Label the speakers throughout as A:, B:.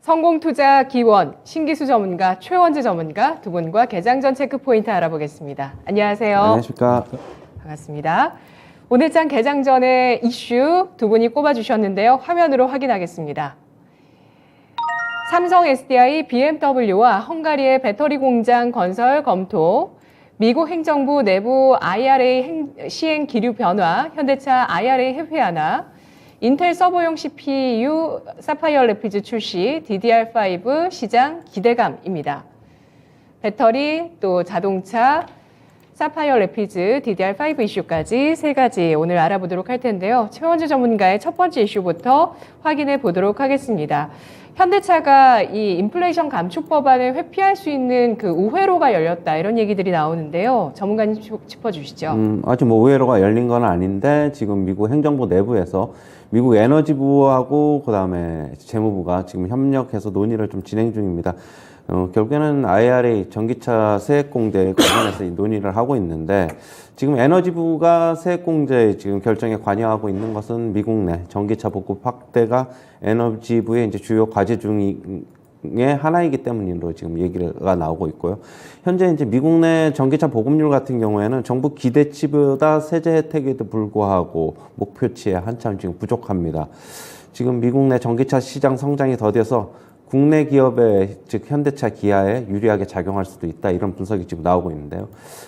A: 성공투자 기원, 신기수 전문가, 최원재 전문가 두 분과 개장전 체크포인트 알아보겠습니다. 안녕하세요.
B: 안녕하십니까.
A: 반갑습니다. 오늘장 개장전의 이슈 두 분이 꼽아주셨는데요. 화면으로 확인하겠습니다. 삼성 SDI, BMW와 헝가리의 배터리 공장 건설 검토, 미국 행정부 내부 IRA 시행 기류 변화, 현대차 IRA 회피 하나, 인텔 서버용 CPU 사파이어 래피드 출시, DDR5 시장 기대감입니다. 배터리, 또 자동차, 사파이어 래피드, DDR5 이슈까지 세 가지 오늘 알아보도록 할 텐데요. 최원재 전문가의 첫 번째 이슈부터 확인해 보도록 하겠습니다. 현대차가 이 인플레이션 감축 법안을 회피할 수 있는 그 우회로가 열렸다 이런 얘기들이 나오는데요. 전문가님 짚어주시죠.
B: 아직 뭐 우회로가 열린 건 아닌데 지금 미국 행정부 내부에서 미국 에너지부하고 그다음에 재무부가 지금 협력해서 논의를 좀 진행 중입니다. 결국에는 IRA 전기차 세액공제 관련해서 논의를 하고 있는데 지금 에너지부가 세액공제 지금 결정에 관여하고 있는 것은 미국 내 전기차 보급 확대가 에너지부의 이제 주요 과제 중의 하나이기 때문으로 지금 얘기가 나오고 있고요. 현재 이제 미국 내 전기차 보급률 같은 경우에는 정부 기대치보다 세제 혜택에도 불구하고 목표치에 한참 지금 부족합니다. 지금 미국 내 전기차 시장 성장이 더뎌서 국내 기업의 즉 현대차, 기아에 유리하게 작용할 수도 있다 이런 분석이 지금 나오고 있는데요.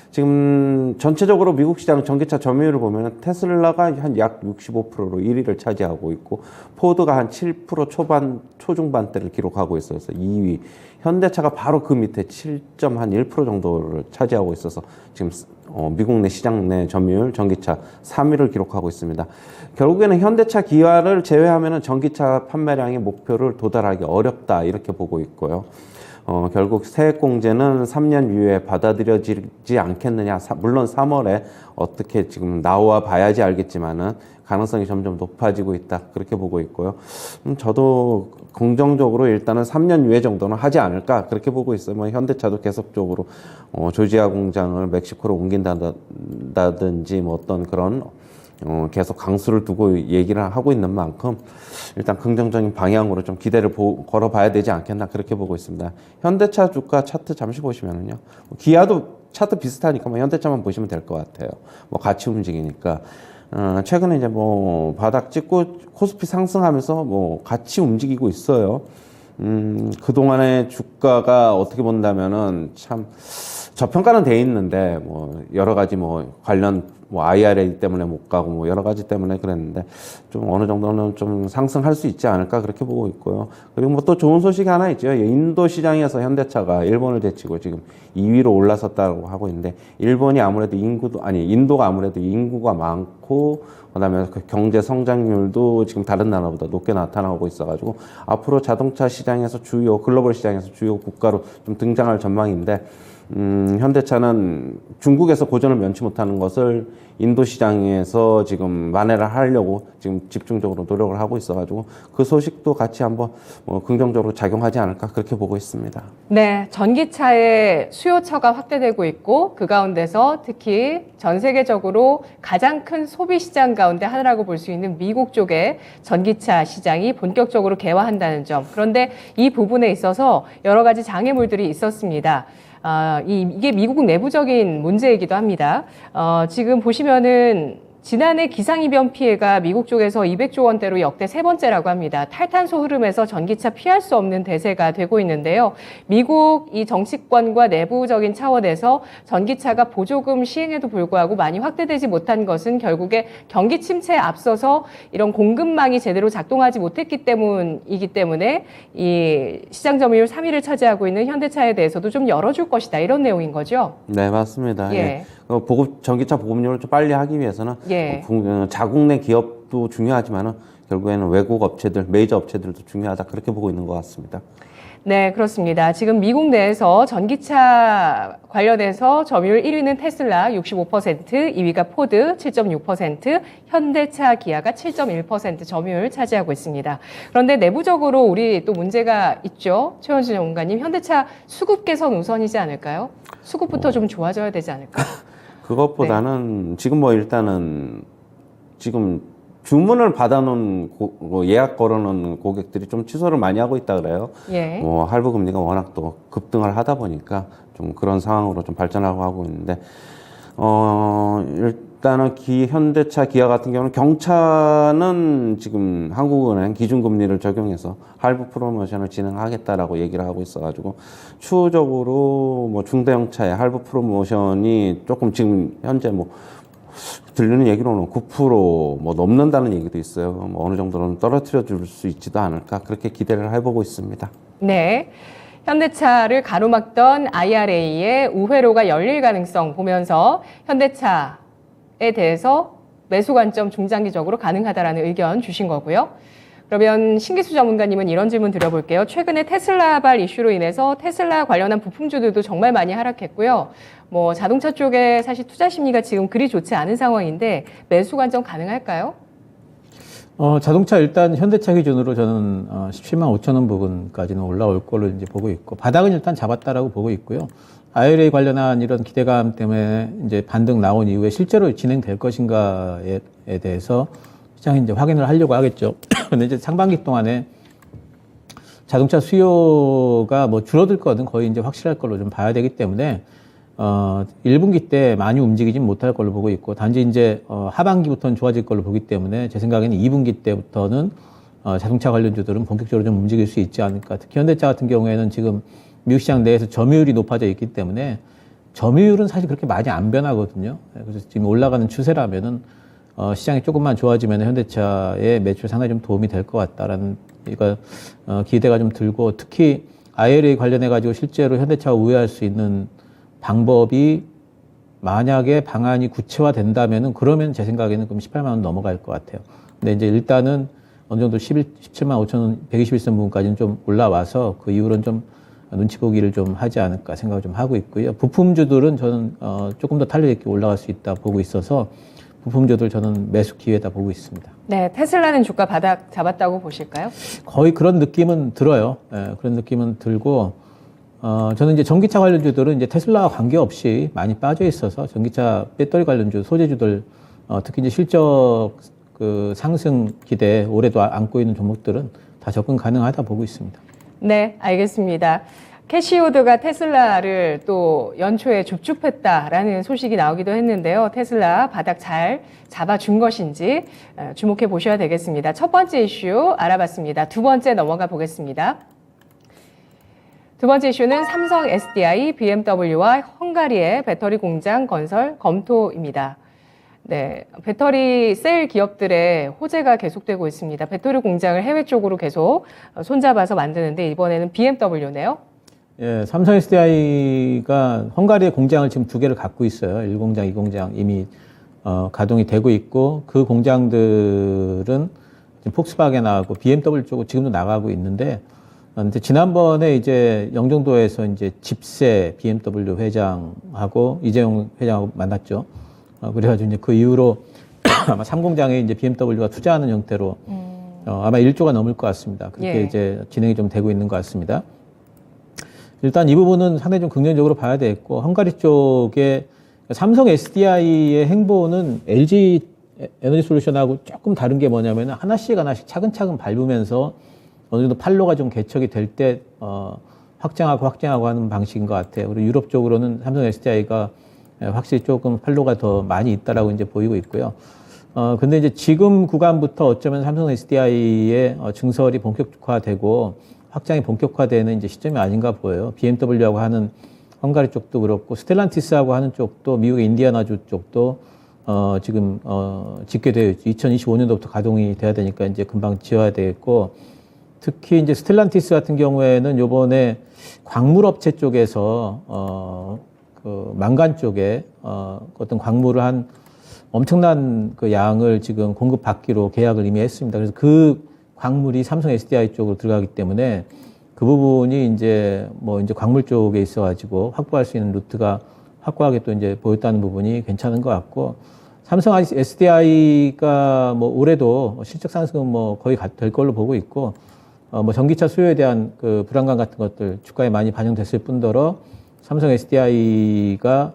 B: 지금 전체적으로 미국 시장 전기차 점유율을 보면 테슬라가 한 약 65%로 1위를 차지하고 있고 포드가 한 7% 초중반대를 기록하고 있어서 2위, 현대차가 바로 그 밑에 7.1% 정도를 차지하고 있어서 지금 미국 내 시장 내 점유율 전기차 3위를 기록하고 있습니다. 결국에는 현대차, 기아를 제외하면 전기차 판매량의 목표를 도달하기 어렵다 이렇게 보고 있고요. 결국 세액공제는 3년 이후에 받아들여지지 않겠느냐. 물론 3월에 어떻게 지금 나와 봐야지 알겠지만은 가능성이 점점 높아지고 있다. 그렇게 보고 있고요. 저도 긍정적으로 일단은 3년 이후에 정도는 하지 않을까. 그렇게 보고 있어요. 뭐 현대차도 계속적으로 조지아 공장을 멕시코로 옮긴다든지 뭐 어떤 그런 계속 강수를 두고 얘기를 하고 있는 만큼 일단 긍정적인 방향으로 좀 기대를 걸어봐야 되지 않겠나 그렇게 보고 있습니다. 현대차 주가 차트 잠시 보시면은요. 기아도 차트 비슷하니까 뭐 현대차만 보시면 될 것 같아요. 뭐 같이 움직이니까. 최근에 이제 뭐 바닥 찍고 코스피 상승하면서 뭐 같이 움직이고 있어요. 그동안의 주가가 어떻게 본다면은 참 저평가는 돼 있는데 뭐 여러 가지 뭐 관련 뭐 IRA 때문에 못 가고 뭐 여러 가지 때문에 그랬는데 좀 어느 정도는 좀 상승할 수 있지 않을까 그렇게 보고 있고요. 그리고 뭐 또 좋은 소식이 하나 있죠. 인도 시장에서 현대차가 일본을 제치고 지금 2위로 올라섰다고 하고 있는데 일본이 아무래도 인도가 아무래도 인구가 많고 그다음에 그 경제 성장률도 지금 다른 나라보다 높게 나타나고 있어가지고 앞으로 자동차 시장에서 글로벌 시장에서 주요 국가로 좀 등장할 전망인데 현대차는 중국에서 고전을 면치 못하는 것을 인도 시장에서 지금 만회를 하려고 지금 집중적으로 노력을 하고 있어가지고 그 소식도 같이 한번 긍정적으로 작용하지 않을까 그렇게 보고 있습니다.
A: 네, 전기차의 수요처가 확대되고 있고 그 가운데서 특히 전 세계적으로 가장 큰 소비 시장 가운데 하나라고 볼 수 있는 미국 쪽의 전기차 시장이 본격적으로 개화한다는 점. 그런데 이 부분에 있어서 여러 가지 장애물들이 있었습니다. 이게 미국 내부적인 문제이기도 합니다. 지금 보시면은 지난해 기상이변 피해가 미국 쪽에서 200조 원대로 역대 세 번째라고 합니다. 탈탄소 흐름에서 전기차 피할 수 없는 대세가 되고 있는데요. 미국 이 정치권과 내부적인 차원에서 전기차가 보조금 시행에도 불구하고 많이 확대되지 못한 것은 결국에 경기 침체에 앞서서 이런 공급망이 제대로 작동하지 못했기 때문이기 때문에 이 시장 점유율 3위를 차지하고 있는 현대차에 대해서도 좀 열어줄 것이다. 이런 내용인 거죠?
B: 네, 맞습니다.
A: 예.
B: 전기차 보급률을 좀 빨리 하기 위해서는
A: 예.
B: 자국 내 기업도 중요하지만은 결국에는 외국 업체들, 메이저 업체들도 중요하다 그렇게 보고 있는 것 같습니다.
A: 네, 그렇습니다. 지금 미국 내에서 전기차 관련해서 점유율 1위는 테슬라 65%, 2위가 포드 7.6%, 현대차, 기아가 7.1% 점유율 차지하고 있습니다. 그런데 내부적으로 우리 또 문제가 있죠. 최원준 전문가님, 현대차 수급 개선 우선이지 않을까요? 수급부터 좀 좋아져야 되지 않을까요?
B: 그것보다는 지금 뭐 일단은 지금 주문을 받아놓은 예약 걸어놓은 고객들이 좀 취소를 많이 하고 있다 그래요.
A: 예.
B: 뭐 할부 금리가 워낙 또 급등을 하다 보니까 좀 그런 상황으로 좀 발전하고 하고 있는데 일단은 현대차, 기아 같은 경우는 경차는 지금 한국은행 기준금리를 적용해서 할부 프로모션을 진행하겠다라고 얘기를 하고 있어가지고 추후적으로 뭐 중대형차의 할부 프로모션이 조금 지금 현재 뭐 들리는 얘기로는 9%뭐 넘는다는 얘기도 있어요. 뭐 어느 정도는 떨어뜨려 줄 수 있지도 않을까 그렇게 기대를 해보고 있습니다.
A: 네. 현대차를 가로막던 IRA의 우회로가 열릴 가능성 보면서 현대차에 대해서 매수 관점 중장기적으로 가능하다라는 의견 주신 거고요. 그러면 신기수 전문가님은 이런 질문 드려볼게요. 최근에 테슬라발 이슈로 인해서 테슬라 관련한 부품주들도 정말 많이 하락했고요. 뭐 자동차 쪽에 사실 투자 심리가 지금 그리 좋지 않은 상황인데 매수 관점 가능할까요?
C: 자동차 일단 현대차 기준으로 저는 17만 5천 원 부근까지는 올라올 걸로 이제 보고 있고 바닥은 일단 잡았다라고 보고 있고요. IRA 관련한 이런 기대감 때문에 이제 반등 나온 이후에 실제로 진행될 것인가에 대해서 시장이 이제 확인을 하려고 하겠죠. 근데 이제 상반기 동안에 자동차 수요가 뭐 줄어들 거는 거의 이제 확실할 걸로 좀 봐야 되기 때문에 1분기 때 많이 움직이진 못할 걸로 보고 있고 단지 이제 하반기부터는 좋아질 걸로 보기 때문에 제 생각에는 2분기 때부터는 자동차 관련주들은 본격적으로 좀 움직일 수 있지 않을까. 특히 현대차 같은 경우에는 지금 미국 시장 내에서 점유율이 높아져 있기 때문에 점유율은 사실 그렇게 많이 안 변하거든요. 그래서 지금 올라가는 추세라면은 시장이 조금만 좋아지면 현대차의 매출 상당히 좀 도움이 될 것 같다라는 기대가 좀 들고 특히 IRA 관련해 가지고 실제로 현대차가 우회할 수 있는 방법이 만약에 방안이 구체화된다면은 그러면 제 생각에는 그럼 18만 원 넘어갈 것 같아요. 근데 이제 일단은 어느 정도 17만 5천 원 121선 부분까지는 좀 올라와서 그 이후로는 좀 눈치 보기를 좀 하지 않을까 생각을 좀 하고 있고요. 부품주들은 저는 조금 더 탄력 있게 올라갈 수 있다 보고 있어서 부품주들 저는 매수 기회다 보고 있습니다.
A: 네, 테슬라는 주가 바닥 잡았다고 보실까요?
C: 거의 그런 느낌은 들어요. 그런 느낌은 들고 저는 이제 전기차 관련주들은 이제 테슬라와 관계없이 많이 빠져 있어서 전기차 배터리 관련주 소재주들 특히 이제 실적 그 상승 기대 올해도 안고 있는 종목들은 다 접근 가능하다 보고 있습니다.
A: 네, 알겠습니다. 캐시오드가 테슬라를 또 연초에 줍줍했다라는 소식이 나오기도 했는데요. 테슬라 바닥 잘 잡아준 것인지 주목해 보셔야 되겠습니다. 첫 번째 이슈 알아봤습니다. 두 번째 넘어가 보겠습니다. 두 번째 이슈는 삼성 SDI, BMW와 헝가리의 배터리 공장 건설 검토입니다. 네, 배터리 셀 기업들의 호재가 계속되고 있습니다. 배터리 공장을 해외 쪽으로 계속 손잡아서 만드는데 이번에는 BMW네요.
C: 예, 삼성 SDI가 헝가리의 공장을 지금 2개를 갖고 있어요. 1공장, 2공장 이미 가동이 되고 있고 그 공장들은 지금 폭스바겐하고 BMW 쪽으로 지금도 나가고 있는데 근데 지난번에 이제 영종도에서 이제 집세 BMW 회장하고 이재용 회장하고 만났죠. 그래가지고 이제 그 이후로 아마 3공장에 이제 BMW가 투자하는 형태로 아마 1조가 넘을 것 같습니다. 그렇게
A: 예.
C: 이제 진행이 좀 되고 있는 것 같습니다. 일단 이 부분은 상당히 좀 긍정적으로 봐야 되겠고 헝가리 쪽에 삼성 SDI의 행보는 LG 에너지 솔루션하고 조금 다른 게 뭐냐면 하나씩 차근차근 밟으면서 어느 정도 판로가 좀 개척이 될 때 확장하고 하는 방식인 것 같아요. 그리고 유럽 쪽으로는 삼성 SDI가 확실히 조금 판로가 더 많이 있다라고 이제 보이고 있고요. 근데 이제 지금 구간부터 어쩌면 삼성 SDI의 증설이 본격화되고 확장이 본격화되는 이제 시점이 아닌가 보여요. BMW하고 하는 헝가리 쪽도 그렇고 스텔란티스하고 하는 쪽도 미국의 인디아나주 쪽도 지금 짓게 되어 있죠. 2025년도부터 가동이 돼야 되니까 이제 금방 지어야 되겠고 특히 이제 스텔란티스 같은 경우에는 요번에 광물업체 쪽에서 그 망간 쪽에 어떤 광물을 한 엄청난 그 양을 지금 공급받기로 계약을 이미 했습니다. 그래서 그 광물이 삼성 SDI 쪽으로 들어가기 때문에 그 부분이 이제 뭐 이제 광물 쪽에 있어가지고 확보할 수 있는 루트가 확고하게 또 이제 보였다는 부분이 괜찮은 것 같고 삼성 SDI가 뭐 올해도 실적 상승은 뭐 거의 될 걸로 보고 있고 뭐 전기차 수요에 대한 그 불안감 같은 것들 주가에 많이 반영됐을 뿐더러 삼성 SDI가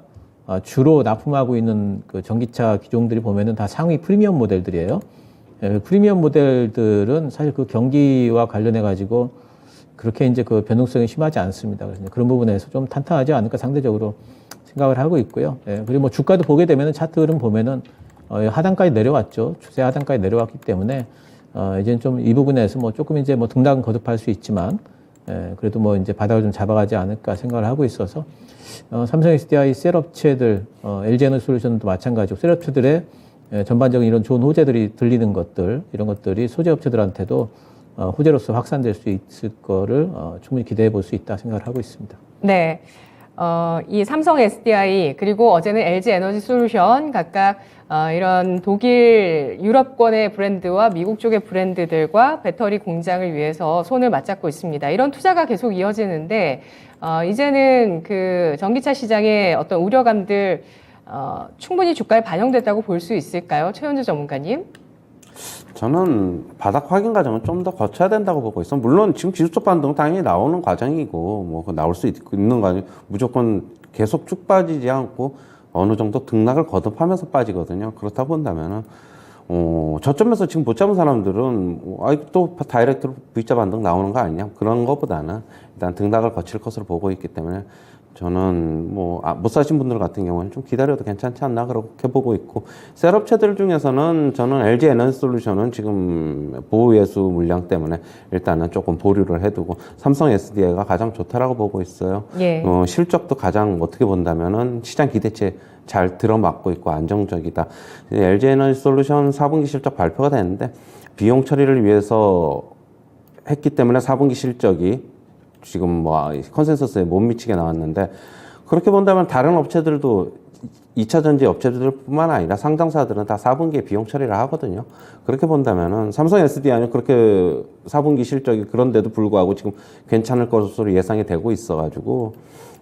C: 주로 납품하고 있는 그 전기차 기종들이 보면은 다 상위 프리미엄 모델들이에요. 프리미엄 모델들은 사실 그 경기와 관련해 가지고 그렇게 이제 그 변동성이 심하지 않습니다. 그래서 그런 부분에서 좀 탄탄하지 않을까 상대적으로 생각을 하고 있고요. 그리고 뭐 주가도 보게 되면은 차트 흐름 보면은 하단까지 내려왔죠. 추세 하단까지 내려왔기 때문에 이제는 좀 이 부분에서 뭐 조금 이제 뭐 등락은 거듭할 수 있지만 그래도 뭐 이제 바닥을 좀 잡아가지 않을까 생각을 하고 있어서 삼성 SDI 셀업체들, LG 에너지솔루션도 마찬가지고 셀업체들의 전반적인 이런 좋은 호재들이 들리는 것들 이런 것들이 소재 업체들한테도 호재로서 확산될 수 있을 거를 충분히 기대해 볼 수 있다 생각을 하고 있습니다.
A: 네. 이 삼성 SDI 그리고 어제는 LG 에너지 솔루션 각각 이런 독일 유럽권의 브랜드와 미국 쪽의 브랜드들과 배터리 공장을 위해서 손을 맞잡고 있습니다. 이런 투자가 계속 이어지는데 이제는 그 전기차 시장의 어떤 우려감들 충분히 주가에 반영됐다고 볼 수 있을까요? 최현주 전문가님?
B: 저는 바닥 확인 과정은 좀 더 거쳐야 된다고 보고 있어. 물론 지금 지수적 반등은 당연히 나오는 과정이고, 뭐 나올 수 있는 과정, 무조건 계속 쭉 빠지지 않고 어느 정도 등락을 거듭하면서 빠지거든요. 그렇다 본다면은 저점에서 지금 못 잡은 사람들은 또 다이렉트로 V자 반등 나오는 거 아니냐, 그런 것보다는 일단 등락을 거칠 것으로 보고 있기 때문에 저는 못 사신 분들 같은 경우는 좀 기다려도 괜찮지 않나 그렇게 보고 있고, 셀업체들 중에서는 저는 LG 에너지 솔루션은 지금 보호예수 물량 때문에 일단은 조금 보류를 해두고 삼성 SDI가 가장 좋다라고 보고 있어요.
A: 예.
B: 실적도 가장 어떻게 본다면은 시장 기대치에 잘 들어맞고 있고 안정적이다. LG 에너지 솔루션 4분기 실적 발표가 됐는데 비용 처리를 위해서 했기 때문에 4분기 실적이 지금 컨센서스에 못 미치게 나왔는데, 그렇게 본다면 다른 업체들도 2차 전지 업체들뿐만 아니라 상장사들은 다 4분기에 비용 처리를 하거든요. 그렇게 본다면은 삼성 SDI는 그렇게 4분기 실적이 그런데도 불구하고 지금 괜찮을 것으로 예상이 되고 있어가지고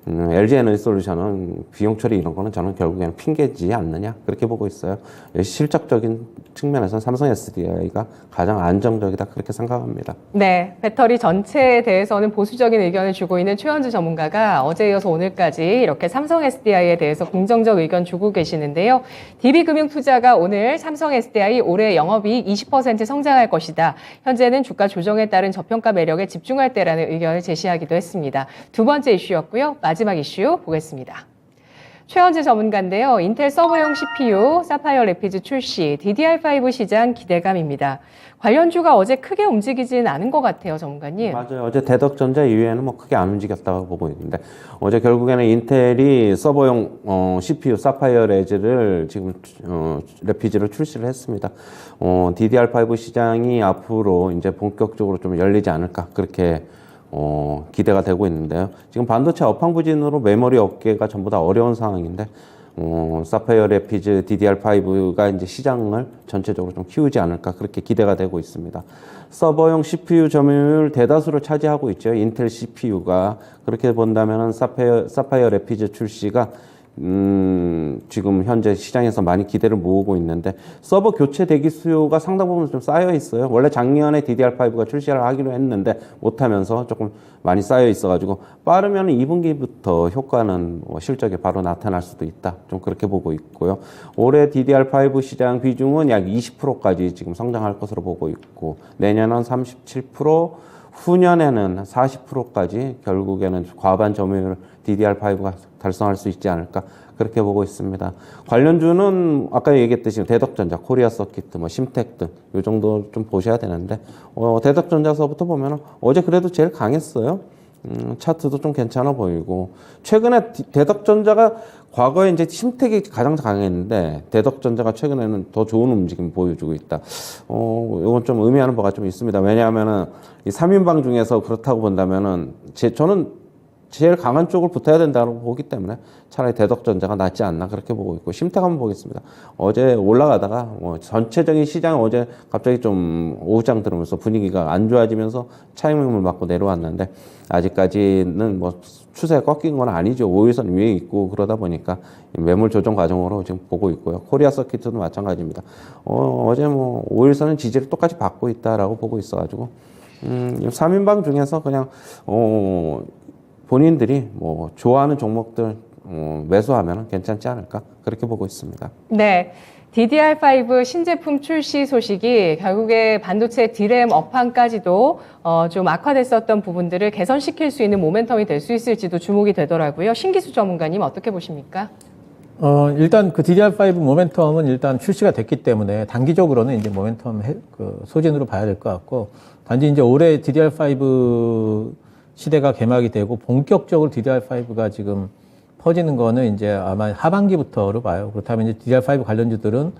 B: LG 에너지 솔루션은 비용 처리 이런 거는 저는 결국에는 핑계지 않느냐 그렇게 보고 있어요. 실적적인 측면에서는 삼성 SDI가 가장 안정적이다 그렇게 생각합니다.
A: 네, 배터리 전체에 대해서는 보수적인 의견을 주고 있는 최현주 전문가가 어제 이어서 오늘까지 이렇게 삼성 SDI에 대해서 긍정적 의견 주고 계시는데요. DB금융투자가 오늘 삼성 SDI 올해 영업이익 20% 성장할 것이다. 현재는 주가 조정에 따른 저평가 매력에 집중할 때라는 의견을 제시하기도 했습니다. 두 번째 이슈였고요. 마지막 이슈 보겠습니다. 최현재 전문가인데요. 인텔 서버용 CPU, 사파이어 래피드 출시, DDR5 시장 기대감입니다. 관련주가 어제 크게 움직이진 않은 것 같아요, 전문가님.
B: 맞아요. 어제 대덕전자 이외에는 크게 안 움직였다고 보고 있는데, 어제 결국에는 인텔이 서버용 CPU 사파이어 레즈를 지금 래피즈를 출시를 했습니다. DDR5 시장이 앞으로 이제 본격적으로 좀 열리지 않을까 그렇게 기대가 되고 있는데요. 지금 반도체 업황부진으로 메모리 업계가 전부 다 어려운 상황인데, 사파이어 래피즈 DDR5가 이제 시장을 전체적으로 좀 키우지 않을까 그렇게 기대가 되고 있습니다. 서버용 CPU 점유율 대다수를 차지하고 있죠. 인텔 CPU가. 그렇게 본다면은 사파이어 래피즈 출시가 지금 현재 시장에서 많이 기대를 모으고 있는데, 서버 교체 대기 수요가 상당 부분 좀 쌓여 있어요. 원래 작년에 DDR5가 출시를 하기로 했는데 못하면서 조금 많이 쌓여 있어가지고 빠르면 2분기부터 효과는 실적에 바로 나타날 수도 있다. 좀 그렇게 보고 있고요. 올해 DDR5 시장 비중은 약 20%까지 지금 성장할 것으로 보고 있고, 내년은 37%, 후년에는 40%까지 결국에는 과반 점유율 DDR5가 달성할 수 있지 않을까 그렇게 보고 있습니다. 관련주는 아까 얘기했듯이 대덕전자, 코리아 서키트, 심텍 등 이 정도 좀 보셔야 되는데, 대덕전자서부터 보면 어제 그래도 제일 강했어요. 차트도 좀 괜찮아 보이고, 최근에 대덕전자가 과거에 이제 심텍이 가장 강했는데 대덕전자가 최근에는 더 좋은 움직임 보여주고 있다. 이건 좀 의미하는 바가 좀 있습니다. 왜냐하면은 이 3인방 중에서 그렇다고 본다면은 저는 제일 강한 쪽을 붙어야 된다고 보기 때문에 차라리 대덕전자가 낫지 않나 그렇게 보고 있고, 심텍 한번 보겠습니다. 어제 올라가다가 전체적인 시장 어제 갑자기 좀 오후장 들으면서 분위기가 안 좋아지면서 차익매물 맞고 내려왔는데, 아직까지는 추세가 꺾인 건 아니죠. 5일선 위에 있고 그러다 보니까 매물 조정 과정으로 지금 보고 있고요. 코리아 서키트도 마찬가지입니다. 어제 5일선은 지지를 똑같이 받고 있다라고 보고 있어가지고 3인방 중에서 그냥 본인들이 좋아하는 종목들 매수하면 괜찮지 않을까 그렇게 보고 있습니다.
A: 네. DDR5 신제품 출시 소식이 결국에 반도체 D램 업황까지도 좀 악화됐었던 부분들을 개선시킬 수 있는 모멘텀이 될 수 있을지도 주목이 되더라고요. 신기수 전문가님 어떻게 보십니까?
C: 일단 그 DDR5 모멘텀은 일단 출시가 됐기 때문에 단기적으로는 이제 모멘텀 소진으로 봐야 될 것 같고, 단지 이제 올해 DDR5 시대가 개막이 되고 본격적으로 DDR5가 지금 퍼지는 거는 이제 아마 하반기부터로 봐요. 그렇다면 이제 DDR5 관련주들은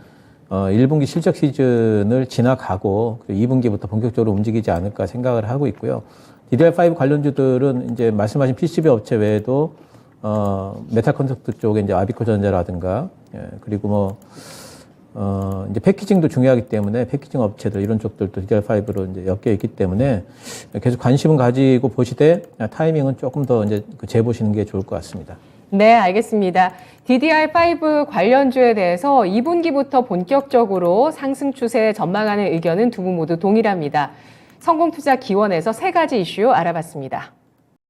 C: 1분기 실적 시즌을 지나가고 2분기부터 본격적으로 움직이지 않을까 생각을 하고 있고요. DDR5 관련주들은 이제 말씀하신 PCB 업체 외에도 메탈 컨덕터 쪽에 이제 아비코 전자라든가, 그리고 이제 패키징도 중요하기 때문에 패키징 업체들 이런 쪽들도 DDR5로 이제 엮여 있기 때문에 계속 관심은 가지고 보시되 타이밍은 조금 더 이제 재보시는 게 좋을 것 같습니다.
A: 네, 알겠습니다. DDR5 관련주에 대해서 2분기부터 본격적으로 상승 추세 전망하는 의견은 두 분 모두 동일합니다. 성공투자 기원에서 3가지 이슈 알아봤습니다.